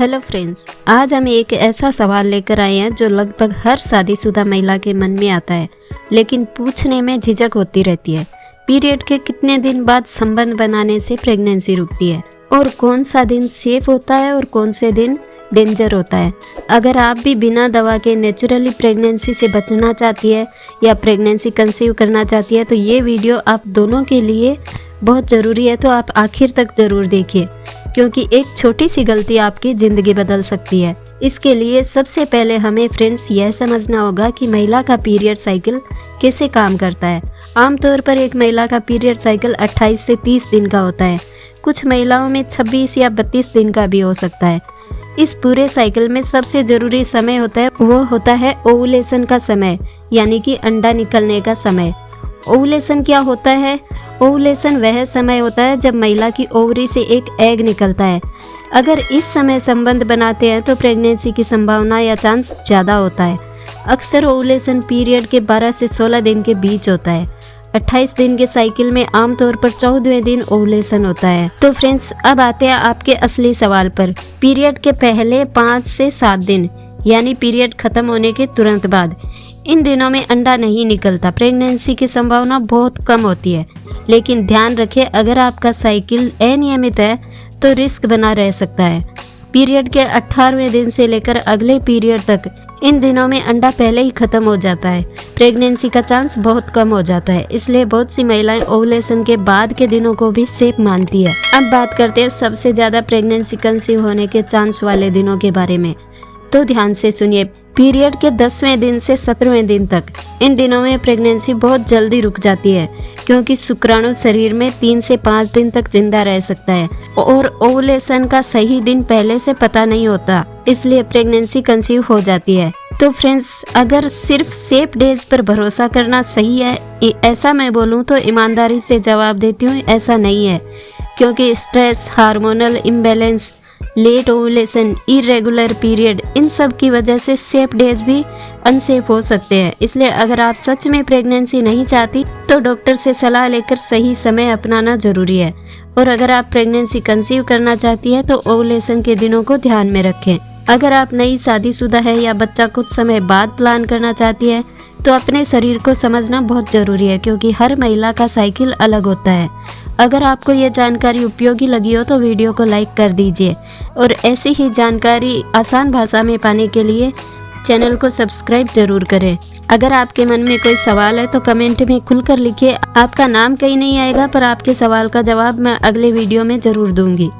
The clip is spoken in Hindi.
हेलो फ्रेंड्स, आज हम एक ऐसा सवाल लेकर आए हैं जो लगभग हर शादीशुदा महिला के मन में आता है, लेकिन पूछने में झिझक होती रहती है। पीरियड के कितने दिन बाद संबंध बनाने से प्रेगनेंसी रुकती है और कौन सा दिन सेफ होता है और कौन से दिन डेंजर होता है। अगर आप भी बिना दवा के नेचुरली प्रेगनेंसी से बचना चाहती है या प्रेगनेंसी कंसीव करना चाहती है तो ये वीडियो आप दोनों के लिए बहुत ज़रूरी है, तो आप आखिर तक ज़रूर देखिए क्योंकि एक छोटी सी गलती आपकी ज़िंदगी बदल सकती है। इसके लिए सबसे पहले हमें फ्रेंड्स यह समझना होगा कि महिला का पीरियड साइकिल कैसे काम करता है। आमतौर पर एक महिला का पीरियड साइकिल 28 से 30 दिन का होता है। कुछ महिलाओं में 26 या 32 दिन का भी हो सकता है। इस पूरे साइकिल में सबसे ज़रूरी समय होता है वो होता है ओवुलेशन का समय, यानी कि अंडा निकलने का समय। ओवुलेशन क्या होता है? ओवुलेशन वह समय होता है जब महिला की ओवरी से एक एग निकलता है। अगर इस समय संबंध बनाते हैं तो प्रेगनेंसी की संभावना या चांस ज़्यादा होता है। अक्सर ओवुलेशन पीरियड के 12 से 16 दिन के बीच होता है। 28 दिन के साइकिल में आमतौर पर 14वें दिन ओवुलेशन होता है। तो फ्रेंड्स, अब आते हैं आपके असली सवाल पर। पीरियड के पहले 5 से 7 दिन, यानी पीरियड खत्म होने के तुरंत बाद, इन दिनों में अंडा नहीं निकलता। प्रेगनेंसी की संभावना बहुत कम होती है, लेकिन ध्यान रखें अगर आपका साइकिल अनियमित है तो रिस्क बना रह सकता है। पीरियड के 18वें दिन से लेकर अगले पीरियड तक इन दिनों में अंडा पहले ही खत्म हो जाता है। प्रेगनेंसी का चांस बहुत कम हो जाता है, इसलिए बहुत सी महिलाएं ओवुलेशन के बाद के दिनों को भी सेफ मानती है। अब बात करते हैं सबसे ज़्यादा प्रेगनेंसी कंसीव होने के चांस वाले दिनों के बारे में। तो ध्यान से सुनिए। पीरियड के 10वें दिन से 17वें दिन तक, इन दिनों में प्रेगनेंसी बहुत जल्दी रुक जाती है क्योंकि शुक्राणु शरीर में 3 से 5 दिन तक जिंदा रह सकता है और ओवुलेशन का सही दिन पहले से पता नहीं होता, इसलिए प्रेगनेंसी कंसीव हो जाती है। तो फ्रेंड्स, अगर सिर्फ सेफ डेज पर भरोसा करना सही है, ऐसा मैं बोलूँ तो ईमानदारी से जवाब देती हूँ ऐसा नहीं है, क्योंकि stress, hormonal imbalance, late ovulation, irregular period, इन सब की वजह से सेफ डेज भी अनसेफ हो सकते हैं। इसलिए अगर आप सच में प्रेगनेंसी नहीं चाहती तो डॉक्टर से सलाह लेकर सही समय अपनाना जरूरी है। और अगर आप प्रेगनेंसी कंसीव करना चाहती है तो ओवुलेशन के दिनों को ध्यान में रखें। अगर आप नई शादीशुदा है या बच्चा कुछ समय बाद प्लान करना चाहती है तो अपने शरीर को समझना बहुत ज़रूरी है, क्योंकि हर महिला का साइकिल अलग होता है। अगर आपको ये जानकारी उपयोगी लगी हो तो वीडियो को लाइक कर दीजिए और ऐसी ही जानकारी आसान भाषा में पाने के लिए चैनल को सब्सक्राइब जरूर करें। अगर आपके मन में कोई सवाल है तो कमेंट में खुलकर लिखिए। आपका नाम कहीं नहीं आएगा, पर आपके सवाल का जवाब मैं अगले वीडियो में ज़रूर दूंगी।